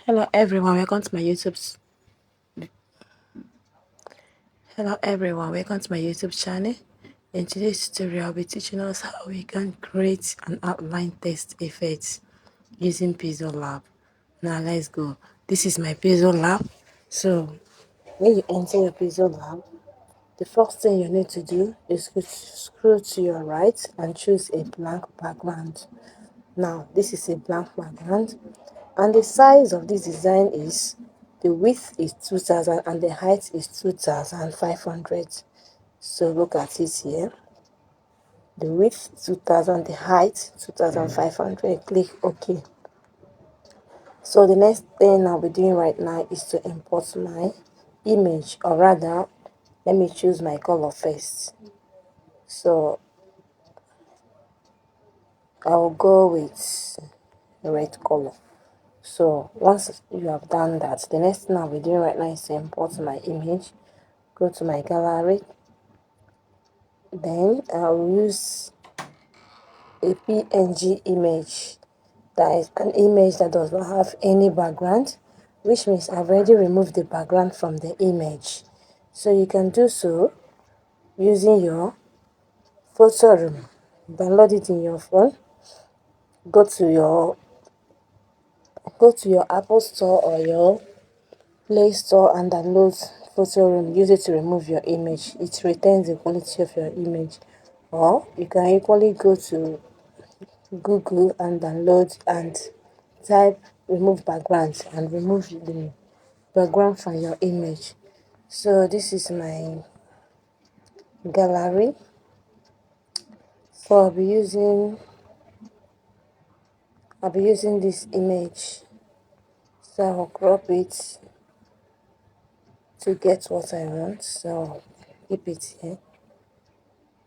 Hello everyone, welcome to my Hello everyone, welcome to my YouTube channel. In today's tutorial, I'll be teaching us how we can create an outline text effect using Pixel Lab. Now let's go. This is my Pixel Lab. So when you enter your Pixel Lab, the first thing you need to do is to scroll to your right and choose a blank background. Now this is a blank background, and the size of this design is, the width is 2000 and the height is 2500. So look at it here, the width 2000, the height 2500. Click OK. So the next thing I'll be doing right now is to import my image, or rather let me choose my color first. So I'll go with red color. So once you have done that, the next thing I'll be doing right now is to import my image. Go to my gallery, then I'll use a PNG image, that is an image that does not have any background, which means I've already removed the background from the image. So you can do so using your photo room. Download it in your phone, go to your Apple Store or your Play Store and download photo room. Use it to remove your image. It retains the quality of your image. Or you can equally go to Google and download and type remove backgrounds and remove the background from your image. So this is my gallery. So I'll be using this image. So I'll crop it to get what I want. So keep it here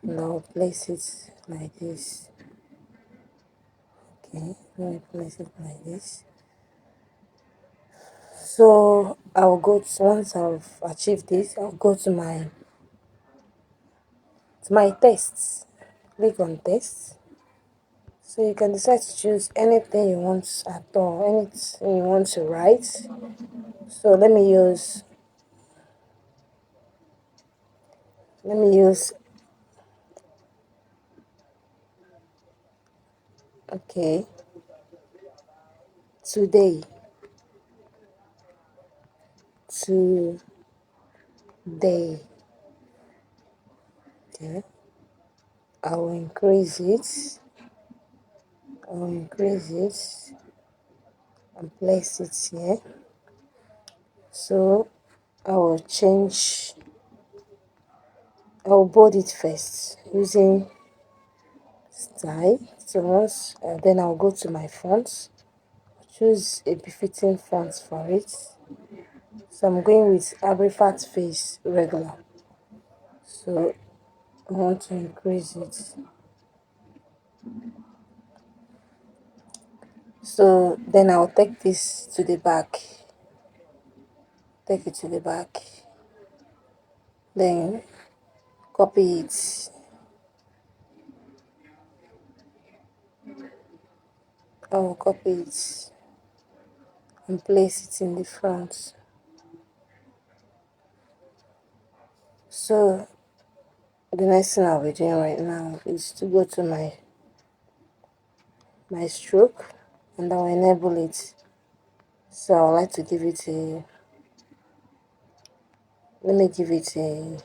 and I'll place it like this. Okay, let me place it like this. So I'll go to, once I've achieved this, I'll go to my tests. Click on tests. So you can decide to choose anything you want at all, anything you want to write. So let me use okay, today, today. Okay, I will increase it. And place it here. So I'll bold it first using style. So once then I'll go to my fonts, choose a befitting font for it. So I'm going with Abrifat Face regular. So I want to increase it. So then I'll take this to the back. Take it to the back. Then copy it. I will copy it and place it in the front. So the next thing I'll be doing right now is to go to my stroke and I'll enable it. So I would like to give it a, let me give it a,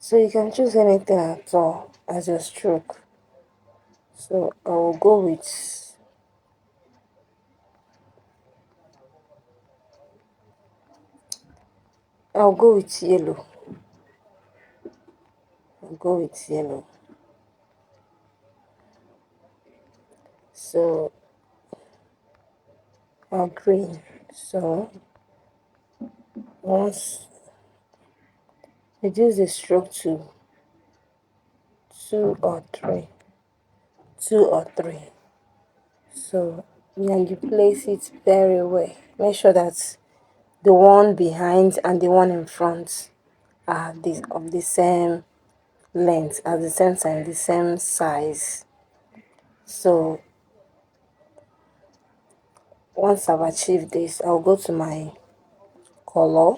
so you can choose anything at all as your stroke. So I'll go with yellow. I'll go with yellow. So green. So once reduce the stroke to two or three. Two or three. So and you place it very well. Make sure that the one behind and the one in front are of the same length, at the same time the same size. So once I've achieved this, I'll go to my color,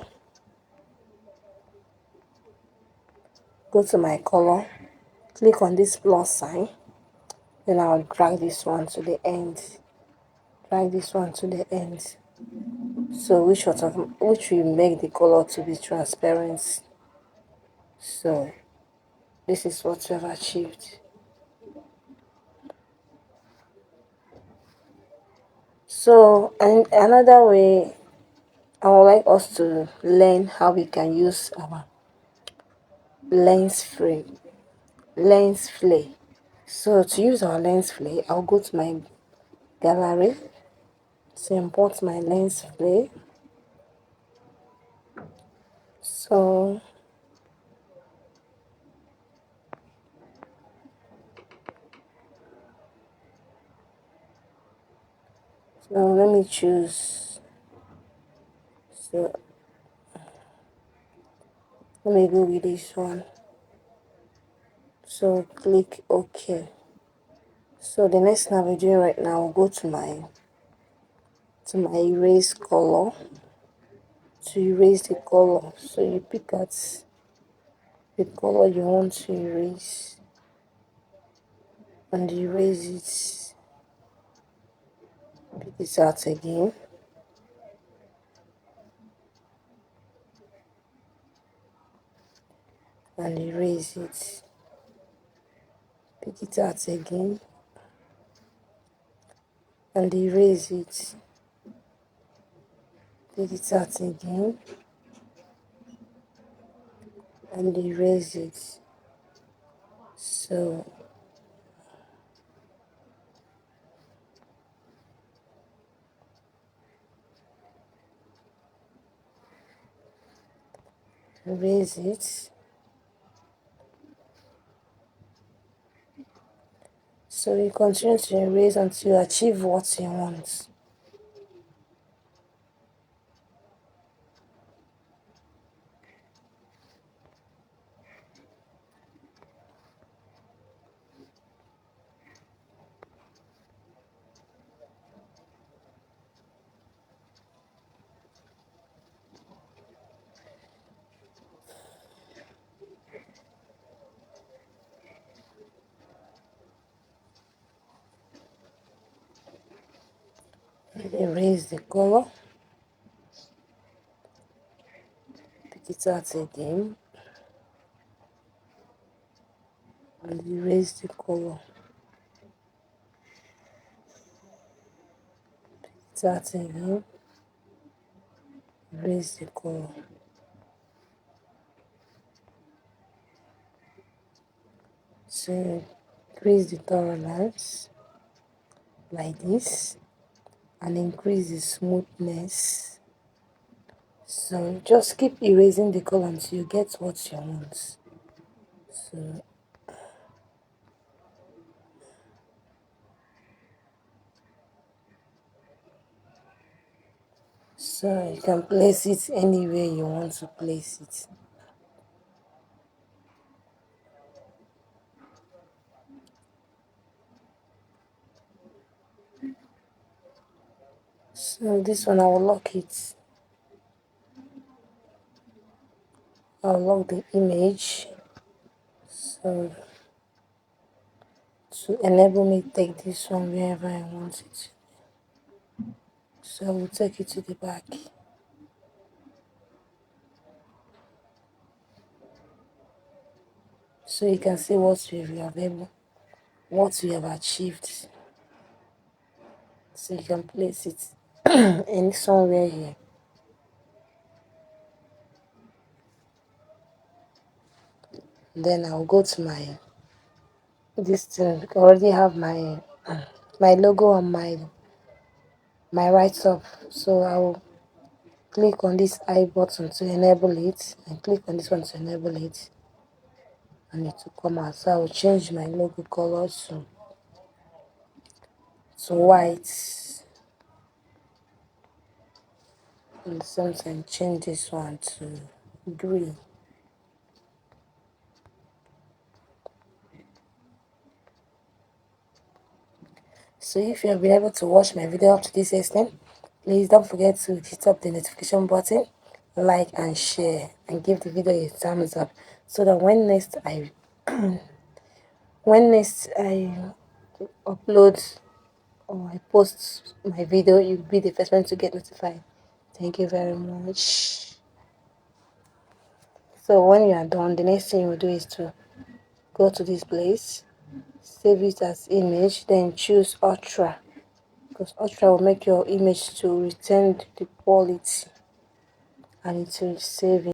click on this plus sign, then I'll drag this one to the end, so which will make the color to be transparent. So this is what we have achieved. So, and another way I would like us to learn how we can use our lens frame, lens flare. So to use our lens flare, I'll go to my gallery to import my lens flare. So let me choose. So let me go with this one. So click OK. So the next thing I'll be doing right now, I'll go to my erase color, to erase the color. So you pick out the color you want to erase and erase it. Pick it out again and erase it. Pick it out again and erase it. Pick it out again and erase it. So erase it. So you continue to erase until you achieve what you want. Erase the color. Pick it out again and erase the color. Pick it out again. Erase the color. So increase the tolerance like this and increase the smoothness. So just keep erasing the color until you get what you want. So you can place it anywhere you want to place it. So this one I will lock it. I'll lock the image. So to enable me take this one wherever I want it. So I will take it to the back. So you can see what we have achieved. So you can place it in somewhere here. Then I'll go to my this thing. I already have my my logo on my right up. So I'll click on this I button to enable it and click on this one to enable it, and it will come out. So I will change my logo color to white, and sometimes change this one to green. So if you have been able to watch my video up to this extent, please don't forget to hit up the notification button, like and share, and give the video a thumbs up, so that when next I upload or I post my video, you'll be the first one to get notified. Thank you very much. So when you are done, the next thing you will do is to go to this place, save it as image, then choose Ultra, because Ultra will make your image to retain the quality and it will save it.